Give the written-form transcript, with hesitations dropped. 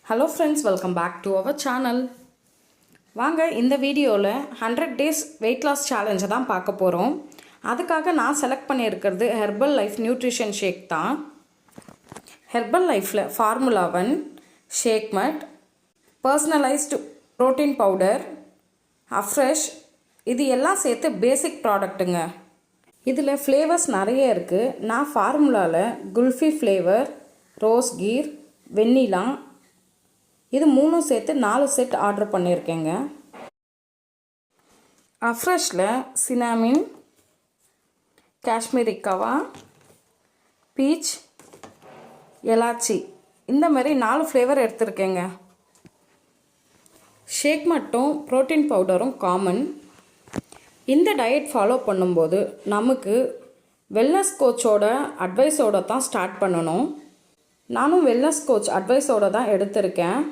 Hello friends, welcome back to our channel. வாங்க இந்த வீடியோவில் 100 days வெயிட் லாஸ் சேலஞ்சை தான் பார்க்க போகிறோம். அதுக்காக நான் செலக்ட் பண்ணியிருக்கிறது ஹெர்பல் லைஃப் நியூட்ரிஷன் ஷேக் தான். ஹெர்பல் லைஃப்பில் ஃபார்முலா 1, ஷேக் மட், பர்சனலைஸ்டு ப்ரோட்டீன் பவுடர், அஃப்ரெஷ், இது எல்லாம் சேர்த்து பேசிக் ப்ராடக்ட்டுங்க. இதில் ஃப்ளேவர்ஸ் நிறைய இருக்குது. நான் ஃபார்முலாவில் kulfi flavour, rose kheer, vanilla, இது 3 சேர்த்து 4 செட் ஆர்டர் பண்ணியிருக்கேங்க. அஃப்ரெஷில் சினாமின், காஷ்மீரி கவா, பீச், எலாச்சி, இந்த மாதிரி 4 ஃப்ளேவர் எடுத்திருக்கேங்க. ஷேக் மட்டும் ப்ரோட்டீன் பவுடரும் காமன். இந்த டயட் ஃபாலோ பண்ணும்போது நமக்கு வெல்னஸ் கோச்சோட அட்வைஸோடு தான் ஸ்டார்ட் பண்ணணும். நானும் வெல்னஸ் கோச் அட்வைஸோடு தான் எடுத்திருக்கேன்.